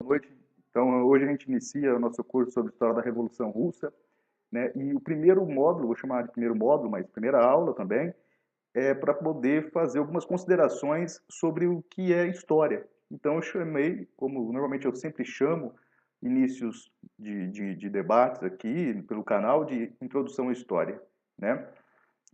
Noite. Então, hoje a gente inicia o nosso curso sobre História da Revolução Russa, né? E o primeiro módulo, vou chamar de primeiro módulo, mas primeira aula também, é para poder fazer algumas considerações sobre o que é história. Então, eu chamei, como normalmente eu sempre chamo, inícios de debates aqui pelo canal, de Introdução à História, né?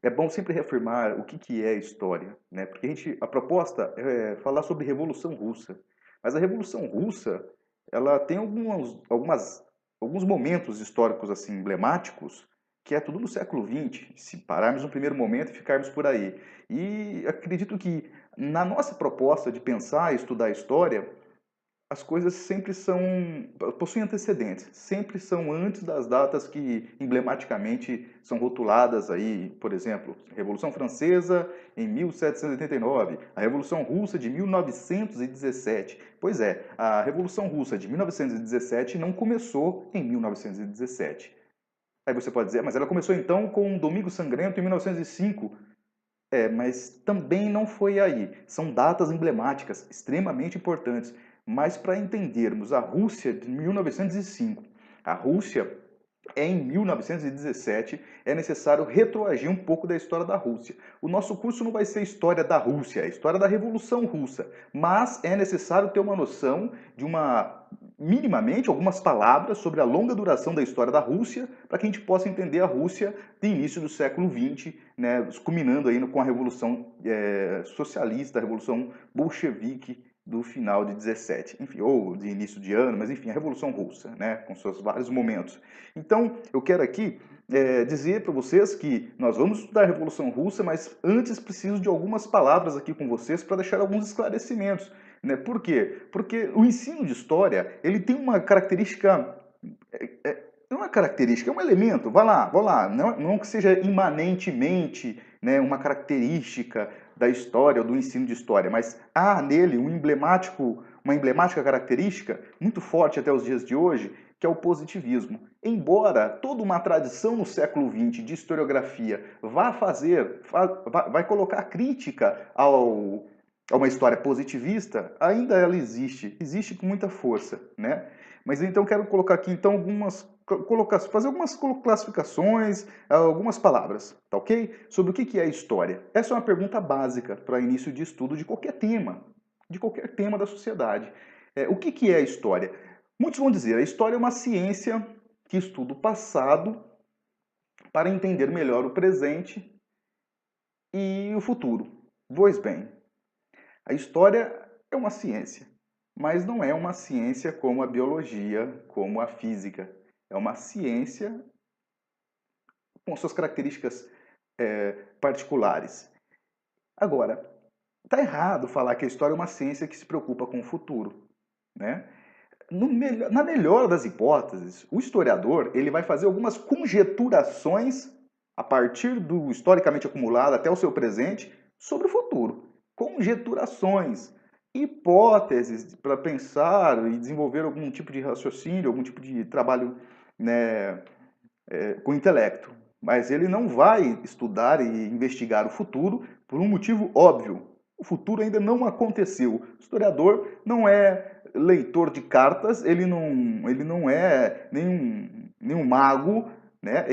É bom sempre reafirmar o que é história, né? Porque a proposta é falar sobre Revolução Russa. Mas a Revolução Russa, ela tem alguns momentos históricos assim emblemáticos que é tudo no século XX, se pararmos no primeiro momento e ficarmos por aí. E acredito que na nossa proposta de pensar e estudar a história, as coisas sempre possuem antecedentes, sempre são antes das datas que emblematicamente são rotuladas aí, por exemplo, Revolução Francesa em 1789, a Revolução Russa de 1917. Pois é, a Revolução Russa de 1917 não começou em 1917. Aí você pode dizer, mas ela começou então com o Domingo Sangrento em 1905. Mas também não foi aí. São datas emblemáticas, extremamente importantes. Mas para entendermos a Rússia de 1905, a Rússia é em 1917, é necessário retroagir um pouco da história da Rússia. O nosso curso não vai ser história da Rússia, é história da Revolução Russa, mas é necessário ter uma noção de minimamente, algumas palavras sobre a longa duração da história da Rússia, para que a gente possa entender a Rússia do início do século XX, né, culminando aí com a Revolução Socialista, a Revolução Bolchevique, do final de 17, enfim, ou de início de ano, mas enfim, a Revolução Russa, né, com seus vários momentos. Então, eu quero aqui dizer para vocês que nós vamos estudar a Revolução Russa, mas antes preciso de algumas palavras aqui com vocês para deixar alguns esclarecimentos. Né? Por quê? Porque o ensino de história ele tem uma característica. Não é uma característica, é um elemento. Vai lá. Não que seja imanentemente, né, uma característica da história ou do ensino de história, mas há nele uma emblemática característica muito forte até os dias de hoje, que é o positivismo. Embora toda uma tradição no século XX de historiografia vai colocar crítica a uma história positivista, ainda ela existe com muita força, né? Mas então quero colocar aqui então fazer algumas classificações, algumas palavras, tá ok? Sobre o que é história. Essa é uma pergunta básica para início de estudo de qualquer tema da sociedade. O que é a história? Muitos vão dizer, a história é uma ciência que estuda o passado para entender melhor o presente e o futuro. Pois bem, a história é uma ciência, mas não é uma ciência como a biologia, como a física. É uma ciência com suas características particulares. Agora, está errado falar que a história é uma ciência que se preocupa com o futuro, né? Na melhor das hipóteses, o historiador ele vai fazer algumas conjeturações a partir do historicamente acumulado até o seu presente sobre o futuro. Conjeturações, hipóteses para pensar e desenvolver algum tipo de raciocínio, algum tipo de trabalho, né, com intelecto. Mas ele não vai estudar e investigar o futuro por um motivo óbvio. O futuro ainda não aconteceu. O historiador não é leitor de cartas, ele não é nenhum mago, né?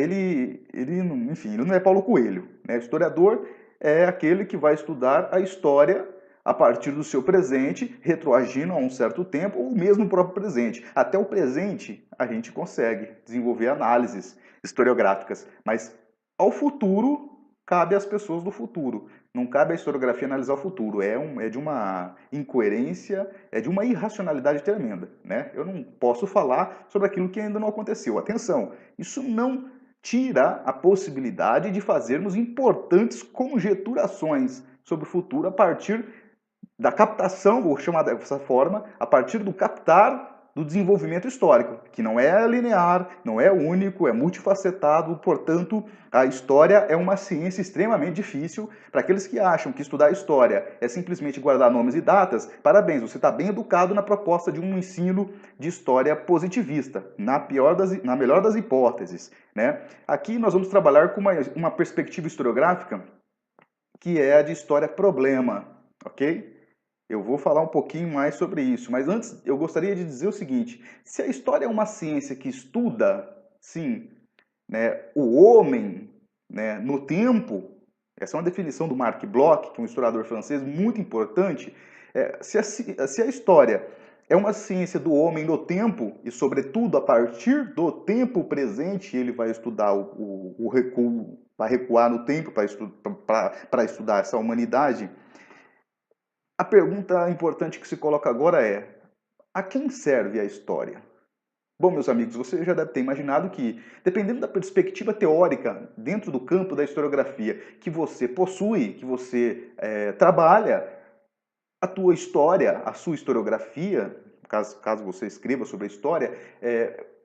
Enfim, ele não é Paulo Coelho. Né? O historiador é aquele que vai estudar a história a partir do seu presente, retroagindo a um certo tempo, ou mesmo o próprio presente. Até o presente a gente consegue desenvolver análises historiográficas, mas ao futuro cabe às pessoas do futuro. Não cabe à historiografia analisar o futuro. É de uma incoerência, é de uma irracionalidade tremenda. Né? Eu não posso falar sobre aquilo que ainda não aconteceu. Atenção, isso não tira a possibilidade de fazermos importantes conjeturações sobre o futuro a partir da captação, vou chamar dessa forma, a partir do captar do desenvolvimento histórico, que não é linear, não é único, é multifacetado, portanto, a história é uma ciência extremamente difícil. Para aqueles que acham que estudar história é simplesmente guardar nomes e datas, parabéns, você está bem educado na proposta de um ensino de história positivista, na melhor das hipóteses. Né? Aqui nós vamos trabalhar com uma perspectiva historiográfica que é a de história-problema, ok? Eu vou falar um pouquinho mais sobre isso, mas antes eu gostaria de dizer o seguinte: se a história é uma ciência que estuda, sim, né, o homem, né, no tempo, essa é uma definição do Marc Bloch, que é um historiador francês muito importante. Se a história é uma ciência do homem no tempo, e sobretudo a partir do tempo presente, ele vai estudar o recuo, vai recuar no tempo para estudar essa humanidade. A pergunta importante que se coloca agora é: a quem serve a história? Bom, meus amigos, você já deve ter imaginado que, dependendo da perspectiva teórica dentro do campo da historiografia que você possui, que você trabalha, a tua história, a sua historiografia, caso você escreva sobre a história,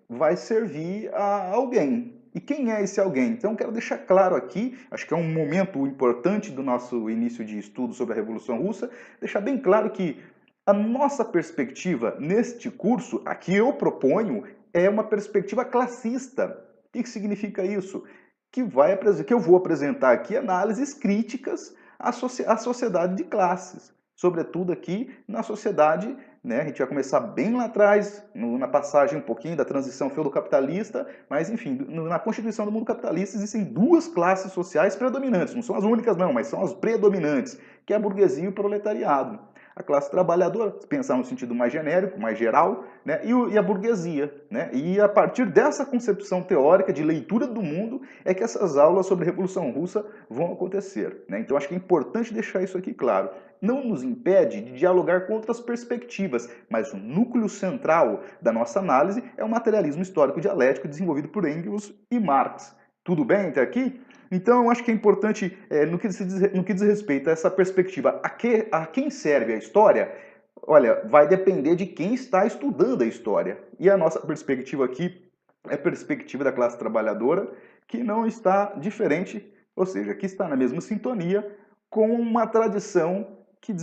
vai servir a alguém. E quem é esse alguém? Então, quero deixar claro aqui, acho que é um momento importante do nosso início de estudo sobre a Revolução Russa, deixar bem claro que a nossa perspectiva neste curso, a que eu proponho, é uma perspectiva classista. O que significa isso? Que eu vou apresentar aqui análises críticas à sociedade de classes, sobretudo aqui na sociedade, né, a gente vai começar bem lá atrás, na passagem um pouquinho da transição feudo-capitalista, mas enfim, na constituição do mundo capitalista existem duas classes sociais predominantes, não são as únicas não, mas são as predominantes, que é a burguesia e o proletariado. A classe trabalhadora, se pensar no sentido mais genérico, mais geral, né, e a burguesia. Né? E a partir dessa concepção teórica de leitura do mundo é que essas aulas sobre a Revolução Russa vão acontecer. Né? Então acho que é importante deixar isso aqui claro. Não nos impede de dialogar com outras perspectivas, mas o núcleo central da nossa análise é o materialismo histórico dialético desenvolvido por Engels e Marx. Tudo bem até aqui? Então, eu acho que é importante, no que diz respeito a essa perspectiva, a quem serve a história, olha, vai depender de quem está estudando a história. E a nossa perspectiva aqui é a perspectiva da classe trabalhadora, que não está diferente, ou seja, que está na mesma sintonia com uma tradição que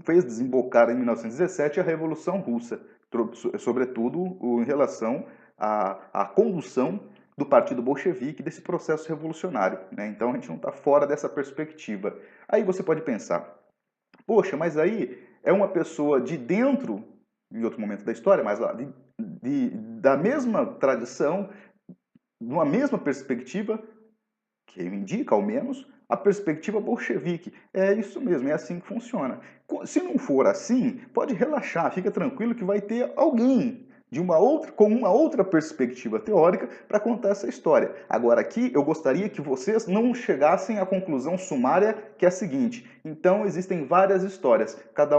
fez desembocar em 1917 a Revolução Russa, sobretudo em relação à condução do Partido Bolchevique desse processo revolucionário. Né? Então a gente não está fora dessa perspectiva. Aí você pode pensar, poxa, mas aí é uma pessoa de dentro, em outro momento da história, mas lá, da mesma tradição, de uma mesma perspectiva, que indica, ao menos, a perspectiva bolchevique. É isso mesmo, é assim que funciona. Se não for assim, pode relaxar, fica tranquilo que vai ter alguém com uma outra perspectiva teórica para contar essa história. Agora aqui eu gostaria que vocês não chegassem à conclusão sumária que é a seguinte: então existem várias histórias, cada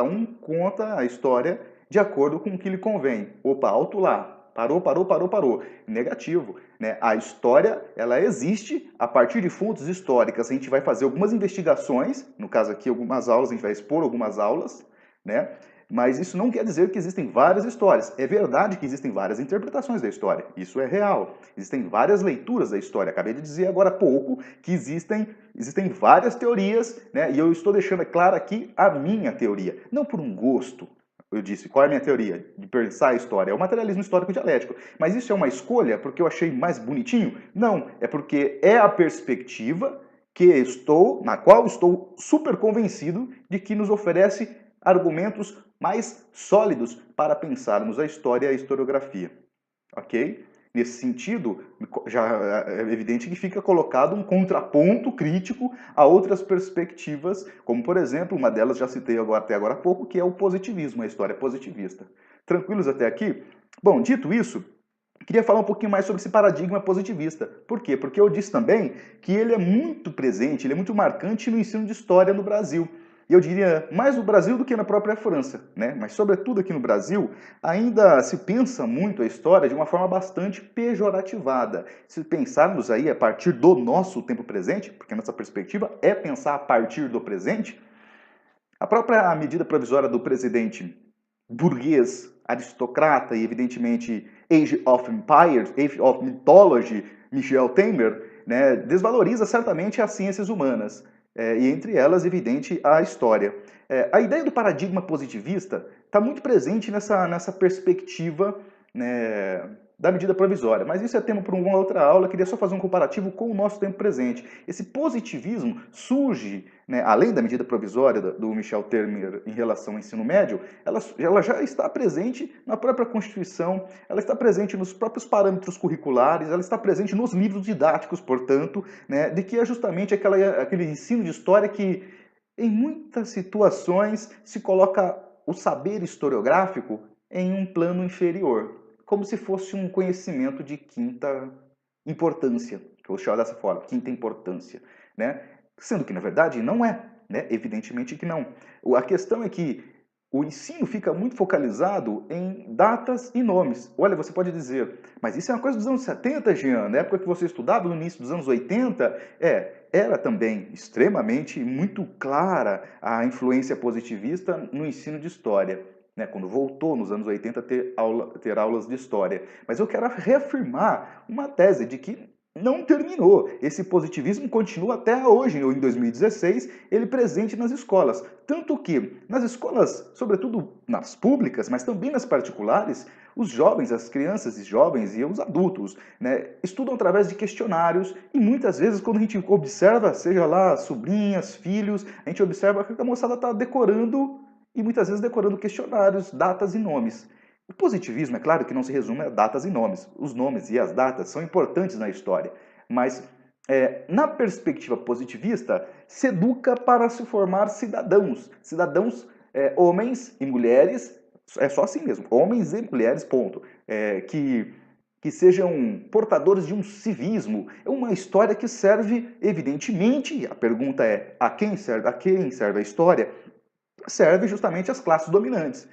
um conta a história de acordo com o que lhe convém. Opa, alto lá. Parou. Negativo. Né? A história, ela existe a partir de fontes históricas. A gente vai fazer algumas investigações, no caso aqui algumas aulas, a gente vai expor algumas aulas, né? Mas isso não quer dizer que existem várias histórias. É verdade que existem várias interpretações da história. Isso é real. Existem várias leituras da história. Acabei de dizer agora há pouco que existem várias teorias, né? E eu estou deixando claro aqui a minha teoria. Não por um gosto. Eu disse, qual é a minha teoria de pensar a história? É o materialismo histórico dialético. Mas isso é uma escolha porque eu achei mais bonitinho? Não, é porque é a perspectiva na qual estou super convencido de que nos oferece argumentos mais sólidos para pensarmos a história e a historiografia. Ok? Nesse sentido, já é evidente que fica colocado um contraponto crítico a outras perspectivas, como, por exemplo, uma delas já citei até agora há pouco, que é o positivismo, a história positivista. Tranquilos até aqui? Bom, dito isso, queria falar um pouquinho mais sobre esse paradigma positivista. Por quê? Porque eu disse também que ele é muito presente, ele é muito marcante no ensino de história no Brasil. E eu diria mais no Brasil do que na própria França, né? Mas sobretudo aqui no Brasil, ainda se pensa muito a história de uma forma bastante pejorativada. Se pensarmos aí a partir do nosso tempo presente, porque a nossa perspectiva é pensar a partir do presente, a própria medida provisória do presidente burguês, aristocrata e, evidentemente, Age of Empires, Age of Mythology, Michel Temer, né, desvaloriza certamente as ciências humanas, e entre elas, evidente, a história. A ideia do paradigma positivista está muito presente nessa perspectiva, né, da medida provisória. Mas isso é tema para uma outra aula, eu queria só fazer um comparativo com o nosso tempo presente. Esse positivismo surge, né, além da medida provisória do Michel Temer em relação ao ensino médio, ela já está presente na própria Constituição, ela está presente nos próprios parâmetros curriculares, ela está presente nos livros didáticos, portanto, né, de que é justamente aquele ensino de história que, em muitas situações, se coloca o saber historiográfico em um plano inferior, como se fosse um conhecimento de quinta importância, que eu vou chamar dessa forma, quinta importância, né? Sendo que, na verdade, não é, né? Evidentemente que não. A questão é que o ensino fica muito focalizado em datas e nomes. Olha, você pode dizer, mas isso é uma coisa dos anos 70, Jean, na época que você estudava, no início dos anos 80, era também extremamente muito clara a influência positivista no ensino de história, né, quando voltou nos anos 80 a ter aulas de história. Mas eu quero reafirmar uma tese de que não terminou. Esse positivismo continua até hoje, ou em 2016, ele presente nas escolas. Tanto que nas escolas, sobretudo nas públicas, mas também nas particulares, os jovens, as crianças e jovens e os adultos, né, estudam através de questionários e muitas vezes quando a gente observa, seja lá sobrinhas, filhos, a gente observa que a moçada está decorando e muitas vezes decorando questionários, datas e nomes. O positivismo, é claro que não se resume a datas e nomes. Os nomes e as datas são importantes na história, mas na perspectiva positivista, se educa para se formar cidadãos. Cidadãos, homens e mulheres, é só assim mesmo, homens e mulheres, ponto. Que sejam portadores de um civismo. É uma história que serve, evidentemente, a pergunta é, a quem serve a história? Serve justamente às classes dominantes,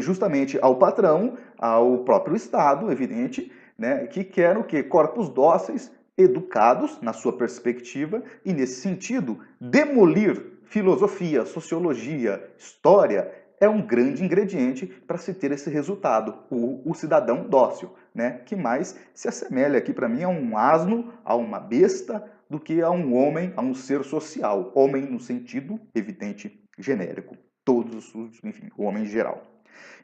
justamente ao patrão, ao próprio Estado, evidente, né, que quer o quê? Corpos dóceis, educados, na sua perspectiva, e nesse sentido, demolir filosofia, sociologia, história, é um grande ingrediente para se ter esse resultado, o cidadão dócil, né, que mais se assemelha aqui para mim a um asno, a uma besta, do que a um homem, a um ser social. Homem no sentido evidente genérico. Todos os, enfim, o homem em geral.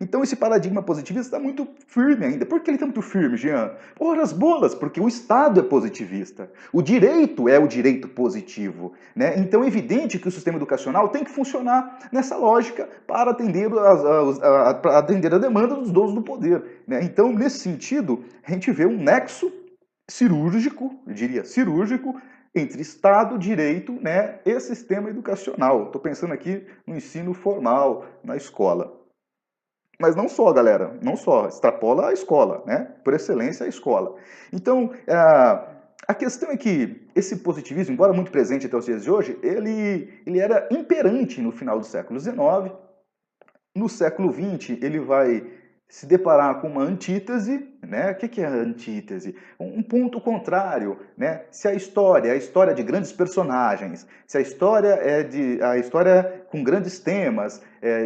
Então esse paradigma positivista está muito firme ainda. Por que ele está muito firme, Jean? Ora as bolas, porque o Estado é positivista. O direito é o direito positivo, né? Então é evidente que o sistema educacional tem que funcionar nessa lógica para atender a demanda dos donos do poder, né? Então, nesse sentido, a gente vê um nexo cirúrgico, eu diria cirúrgico, entre Estado, direito, né, e sistema educacional. Estou pensando aqui no ensino formal, na escola. Mas não só, galera, não só, extrapola a escola, né? Por excelência a escola. Então, a questão é que esse positivismo, embora muito presente até os dias de hoje, ele era imperante no final do século XIX. No século XX, ele vai se deparar com uma antítese, né? O que é a antítese? Um ponto contrário, né? Se a história é a história de grandes personagens, se a história é a história com grandes temas,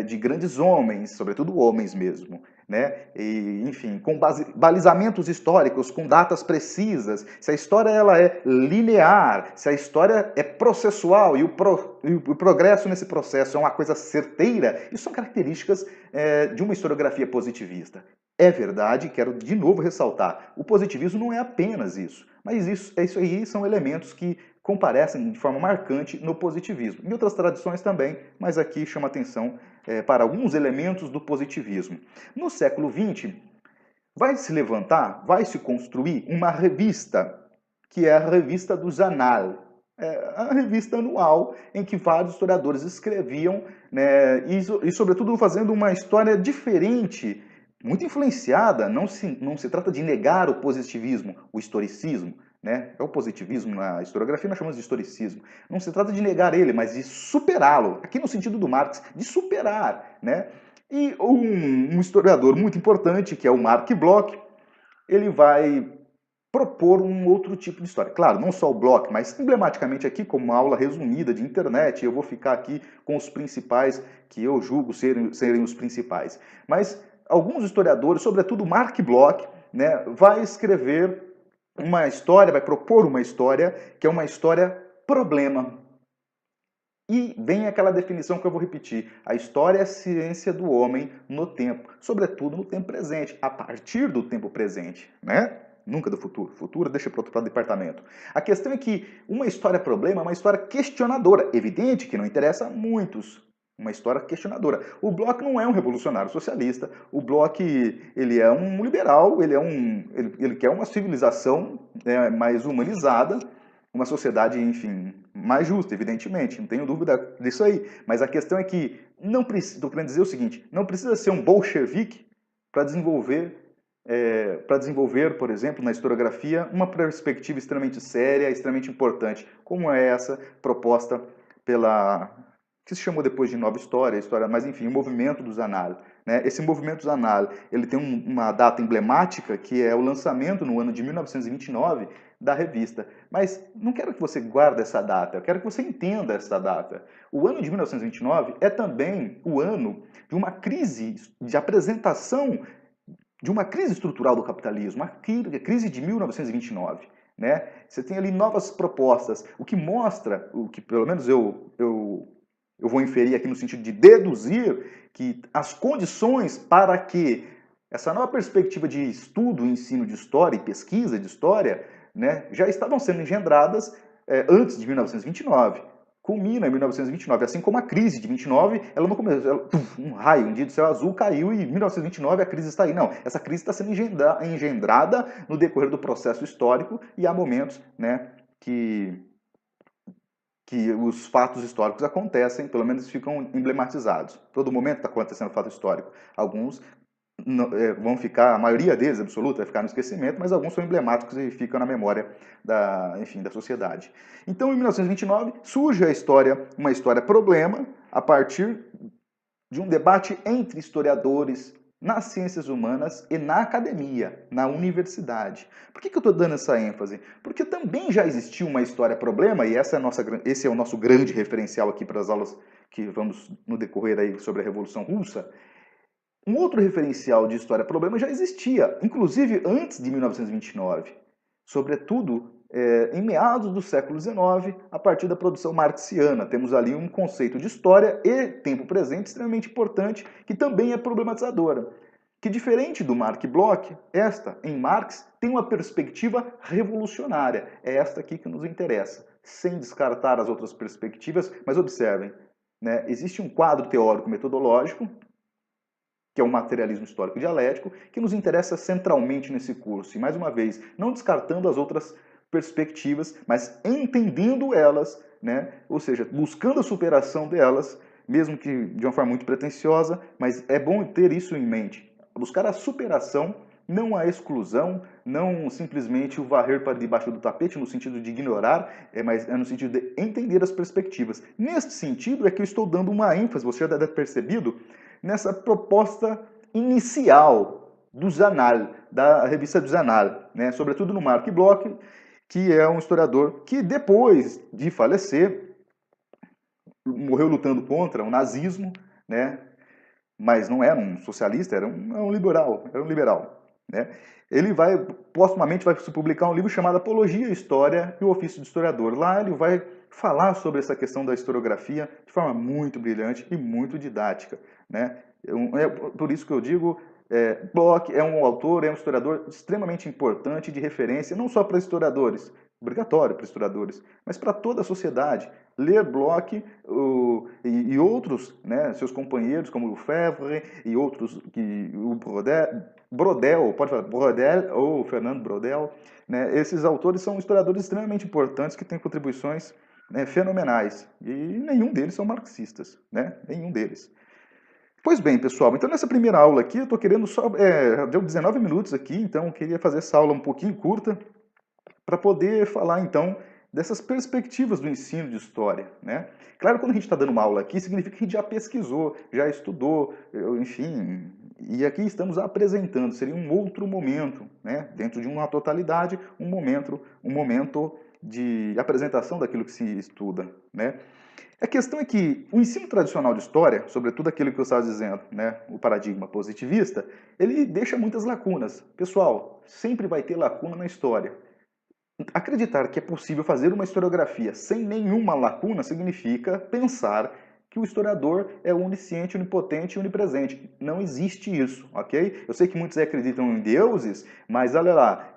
de grandes homens, sobretudo homens mesmo, né? E, enfim, com balizamentos históricos, com datas precisas, se a história ela é linear, se a história é processual e o progresso nesse processo é uma coisa certeira, isso são características de uma historiografia positivista. É verdade, quero de novo ressaltar, o positivismo não é apenas isso, mas isso aí são elementos que comparecem de forma marcante no positivismo. Em outras tradições também, mas aqui chama atenção para alguns elementos do positivismo. No século XX, vai se levantar, vai se construir uma revista, que é a Revista dos Annales, a revista anual em que vários historiadores escreviam, né, e sobretudo fazendo uma história diferente, muito influenciada, não se trata de negar o positivismo, o historicismo, né? É o positivismo na historiografia, nós chamamos de historicismo. Não se trata de negar ele, mas de superá-lo, aqui no sentido do Marx, de superar, né? E um historiador muito importante, que é o Marc Bloch, ele vai propor um outro tipo de história. Claro, não só o Bloch, mas emblematicamente aqui, como uma aula resumida de internet, eu vou ficar aqui com os principais, que eu julgo serem os principais. Mas alguns historiadores, sobretudo Marc Bloch, né, vai escrever uma história, vai propor uma história que é uma história problema. E vem aquela definição que eu vou repetir. A história é a ciência do homem no tempo, sobretudo no tempo presente, a partir do tempo presente, né? Nunca do futuro. Futuro deixa para outro departamento. A questão é que uma história problema é uma história questionadora. Evidente que não interessa a muitos. Uma história questionadora. O Bloch não é um revolucionário socialista. O Bloch, ele é um liberal, ele quer uma civilização, né, mais humanizada, uma sociedade, enfim, mais justa, evidentemente, não tenho dúvida disso aí. Mas a questão é que, não estou querendo dizer o seguinte, não precisa ser um bolchevique para desenvolver, por exemplo, na historiografia, uma perspectiva extremamente séria, extremamente importante, como é essa proposta que se chamou depois de Nova História, mas enfim, o movimento dos Annales. Né? Esse movimento dos Annales, ele tem uma data emblemática, que é o lançamento no ano de 1929 da revista. Mas não quero que você guarde essa data, eu quero que você entenda essa data. O ano de 1929 é também o ano de uma crise de apresentação de uma crise estrutural do capitalismo, a crise de 1929. Né? Você tem ali novas propostas, o que mostra, o que pelo menos eu vou inferir aqui no sentido de deduzir, que as condições para que essa nova perspectiva de estudo, ensino de história e pesquisa de história, né, já estavam sendo engendradas antes de 1929. Culmina em 1929, assim como a crise de 29, ela não começou, um raio, um dia do céu azul caiu e em 1929 a crise está aí. Não, essa crise está sendo engendrada no decorrer do processo histórico e há momentos, né, que os fatos históricos acontecem, pelo menos ficam emblematizados. Todo momento está acontecendo fato histórico. Alguns vão ficar, a maioria deles, absoluta, vai ficar no esquecimento, mas alguns são emblemáticos e ficam na memória enfim, da sociedade. Então, em 1929, surge uma história problema, a partir de um debate entre historiadores nas ciências humanas e na academia, na universidade. Por que eu estou dando essa ênfase? Porque também já existiu uma história problema, e esse é o nosso grande referencial aqui para as aulas que vamos no decorrer aí sobre a Revolução Russa. Um outro referencial de história problema já existia, inclusive antes de 1929, sobretudo em meados do século XIX, a partir da produção marxiana. Temos ali um conceito de história e tempo presente extremamente importante, que também é problematizadora. Que, diferente do Marx Bloch, esta, em Marx, tem uma perspectiva revolucionária. É esta aqui que nos interessa, sem descartar as outras perspectivas, mas observem, né, existe um quadro teórico-metodológico, que é o materialismo histórico dialético, que nos interessa centralmente nesse curso. E, mais uma vez, não descartando as outras perspectivas, mas entendendo elas, né? Ou seja, buscando a superação delas, mesmo que de uma forma muito pretensiosa, mas é bom ter isso em mente. Buscar a superação, não a exclusão, não simplesmente o varrer para debaixo do tapete, no sentido de ignorar, mas é no sentido de entender as perspectivas. Neste sentido é que eu estou dando uma ênfase, você já deve ter percebido, nessa proposta inicial do Zanal, da revista do Zanal, né? Sobretudo no Marc Bloch, que é um historiador que depois de falecer, morreu lutando contra o nazismo, né? Mas não era um socialista, era um liberal, né? Ele postumamente vai se publicar um livro chamado Apologia, História e o Ofício de Historiador. Lá ele vai falar sobre essa questão da historiografia de forma muito brilhante e muito didática, né? É por isso que eu digo, Bloch é um autor, é um historiador extremamente importante, de referência, não só para historiadores, obrigatório para historiadores, mas para toda a sociedade. Ler Bloch e outros, né, seus companheiros, como o Lefebvre e outros, o Brodel, pode falar Brodel ou Fernando Brodel, né, esses autores são historiadores extremamente importantes que têm contribuições, né, fenomenais. E nenhum deles são marxistas, né, nenhum deles. Pois bem, pessoal, então nessa primeira aula aqui eu estou querendo só... deu 19 minutos aqui, então eu queria fazer essa aula um pouquinho curta para poder falar, então, dessas perspectivas do ensino de história, né? Claro, quando a gente está dando uma aula aqui, significa que a gente já pesquisou, já estudou, enfim, e aqui estamos apresentando, seria um outro momento, né? Dentro de uma totalidade, um momento de apresentação daquilo que se estuda, né? A questão é que o ensino tradicional de história, sobretudo aquilo que eu estava dizendo, né, o paradigma positivista, ele deixa muitas lacunas. Pessoal, sempre vai ter lacuna na história. Acreditar que é possível fazer uma historiografia sem nenhuma lacuna significa pensar que o historiador é onisciente, onipotente e onipresente. Não existe isso, ok? Eu sei que muitos acreditam em deuses, mas olha lá,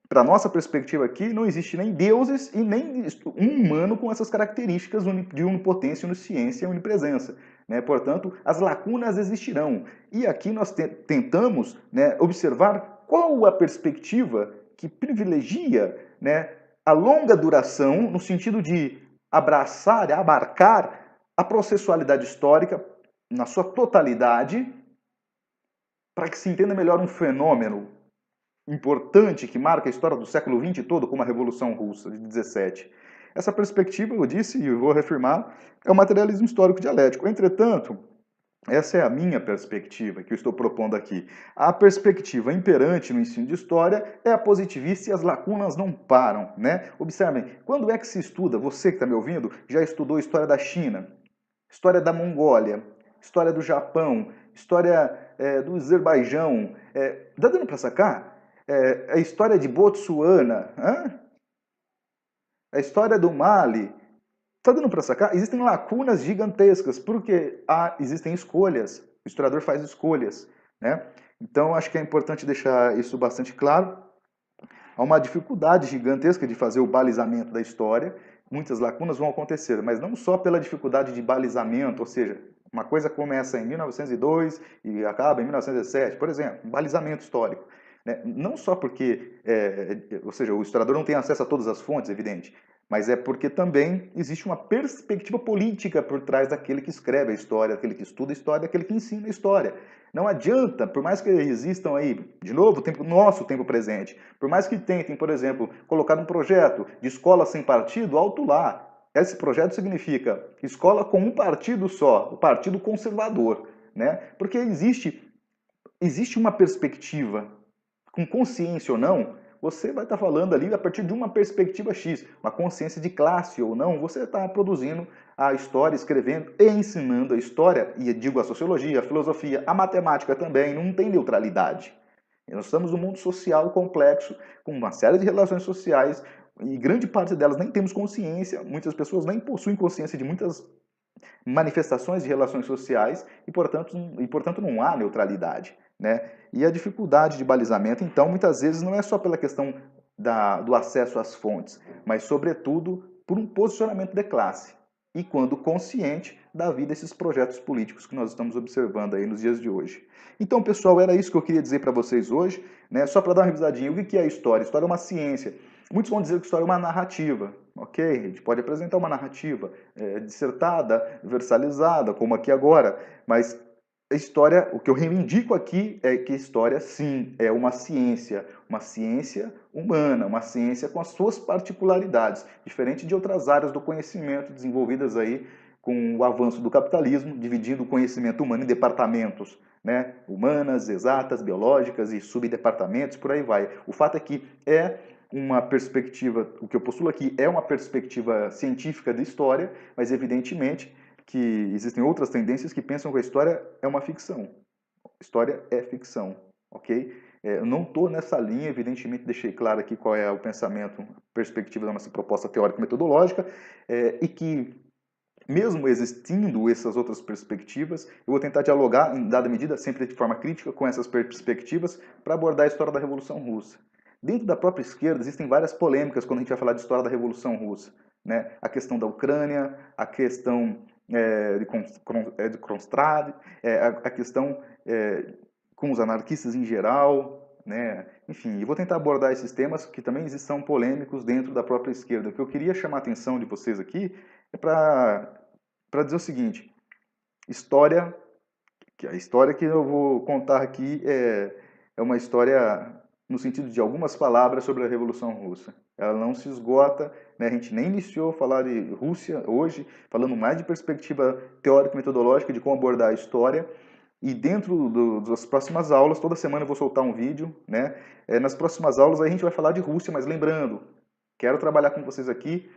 para nossa perspectiva aqui, não existe nem deuses e nem um humano com essas características de onipotência, onisciência e onipresença. Né? Portanto, as lacunas existirão. E aqui nós tentamos, né, observar qual a perspectiva que privilegia, né, a longa duração, no sentido de abraçar, abarcar a processualidade histórica na sua totalidade, para que se entenda melhor um fenômeno importante que marca a história do século XX todo, como a Revolução Russa de 17. Essa perspectiva, eu disse e vou reafirmar, é o materialismo histórico dialético. Entretanto, essa é a minha perspectiva que eu estou propondo aqui. A perspectiva imperante no ensino de história é a positivista e as lacunas não param, né? Observem, quando é que se estuda, você que está me ouvindo, já estudou história da China, história da Mongólia, história do Japão, história do Azerbaijão, dá dando para sacar? A história de Botsuana, a história do Mali, tá dando para sacar? Existem lacunas gigantescas, porque existem escolhas. O historiador faz escolhas, né? Então, acho que é importante deixar isso bastante claro. Há uma dificuldade gigantesca de fazer o balizamento da história. Muitas lacunas vão acontecer, mas não só pela dificuldade de balizamento, ou seja, uma coisa começa em 1902 e acaba em 1917, por exemplo, um balizamento histórico. Né? Não só porque, ou seja, o historiador não tem acesso a todas as fontes, evidente, mas é porque também existe uma perspectiva política por trás daquele que escreve a história, daquele que estuda a história, daquele que ensina a história. Não adianta, por mais que existam aí, de novo, nosso tempo presente, por mais que tentem, por exemplo, colocar um projeto de escola sem partido, alto lá. Esse projeto significa escola com um partido só, o Partido Conservador, né? Porque existe uma perspectiva, com consciência ou não, você vai estar falando ali a partir de uma perspectiva X, uma consciência de classe ou não, você está produzindo a história, escrevendo e ensinando a história, e digo a sociologia, a filosofia, a matemática também, não tem neutralidade. Nós estamos num mundo social complexo, com uma série de relações sociais, e grande parte delas nem temos consciência, muitas pessoas nem possuem consciência de muitas manifestações de relações sociais e portanto não há neutralidade. Né? E a dificuldade de balizamento, então, muitas vezes não é só pela questão do acesso às fontes, mas, sobretudo, por um posicionamento de classe. E, quando consciente, da vida desses projetos políticos que nós estamos observando aí nos dias de hoje. Então, pessoal, era isso que eu queria dizer para vocês hoje, né? Só para dar uma revisadinha. O que é a história? A história é uma ciência. Muitos vão dizer que história é uma narrativa, ok? A gente pode apresentar uma narrativa dissertada, versalizada, como aqui agora, mas a história, o que eu reivindico aqui é que a história, sim, é uma ciência humana, uma ciência com as suas particularidades, diferente de outras áreas do conhecimento desenvolvidas aí com o avanço do capitalismo, dividindo o conhecimento humano em departamentos, né? Humanas, exatas, biológicas e subdepartamentos, por aí vai. O fato é que uma perspectiva, o que eu postulo aqui é uma perspectiva científica da história, mas evidentemente que existem outras tendências que pensam que a história é uma ficção. História é ficção, ok? Eu não estou nessa linha, evidentemente deixei claro aqui qual é o pensamento, a perspectiva da nossa proposta teórico-metodológica, e que mesmo existindo essas outras perspectivas, eu vou tentar dialogar, em dada medida, sempre de forma crítica, com essas perspectivas para abordar a história da Revolução Russa. Dentro da própria esquerda existem várias polêmicas quando a gente vai falar de história da Revolução Russa. Né? A questão da Ucrânia, a questão de Kronstadt, a questão com os anarquistas em geral, né? Enfim, eu vou tentar abordar esses temas que também são polêmicos dentro da própria esquerda. O que eu queria chamar a atenção de vocês aqui é para dizer o seguinte: a história que eu vou contar aqui é uma história no sentido de algumas palavras sobre a Revolução Russa. Ela não se esgota, né? A gente nem iniciou a falar de Rússia hoje, falando mais de perspectiva teórico-metodológica de como abordar a história. E dentro das próximas aulas, toda semana eu vou soltar um vídeo, né? Nas próximas aulas a gente vai falar de Rússia, mas lembrando, quero trabalhar com vocês aqui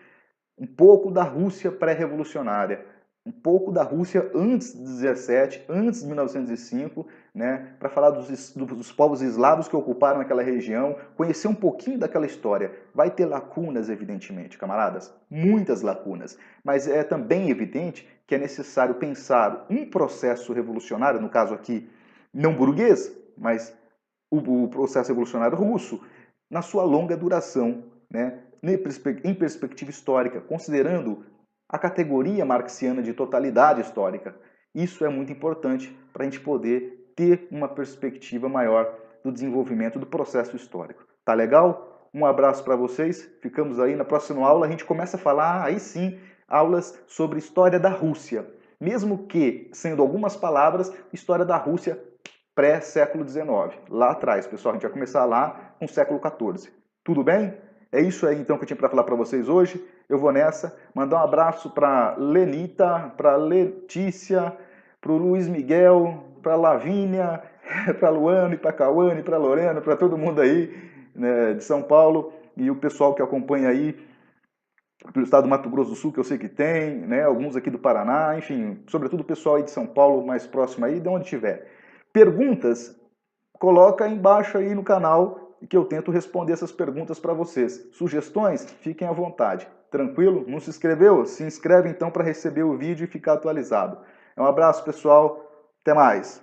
um pouco da Rússia pré-revolucionária. um pouco da Rússia antes de 17, antes de 1905, né, para falar dos povos eslavos que ocuparam aquela região, conhecer um pouquinho daquela história. Vai ter lacunas, evidentemente, camaradas, muitas lacunas, mas é também evidente que é necessário pensar um processo revolucionário, no caso aqui, não burguês, mas o processo revolucionário russo, na sua longa duração, né, em perspectiva histórica, considerando a categoria marxiana de totalidade histórica. Isso é muito importante para a gente poder ter uma perspectiva maior do desenvolvimento do processo histórico. Tá legal? Um abraço para vocês. Ficamos aí na próxima aula. A gente começa a falar, aí sim, aulas sobre história da Rússia. Mesmo que, sendo algumas palavras, história da Rússia pré-século XIX. Lá atrás, pessoal. A gente vai começar lá com o século XIV. Tudo bem? É isso aí então que eu tinha para falar para vocês hoje. Eu vou nessa. Mandar um abraço para Lenita, para Letícia, para o Luiz Miguel, para Lavínia, para Luane, para Cauane, para Lorena, para todo mundo aí, né, de São Paulo e o pessoal que acompanha aí pelo estado do Mato Grosso do Sul, que eu sei que tem, né, alguns aqui do Paraná, enfim, sobretudo o pessoal aí de São Paulo, mais próximo aí, de onde tiver. Perguntas, coloca aí embaixo aí no canal que eu tento responder essas perguntas para vocês. Sugestões, fiquem à vontade. Tranquilo? Não se inscreveu? Se inscreve então para receber o vídeo e ficar atualizado. Um abraço, pessoal. Até mais.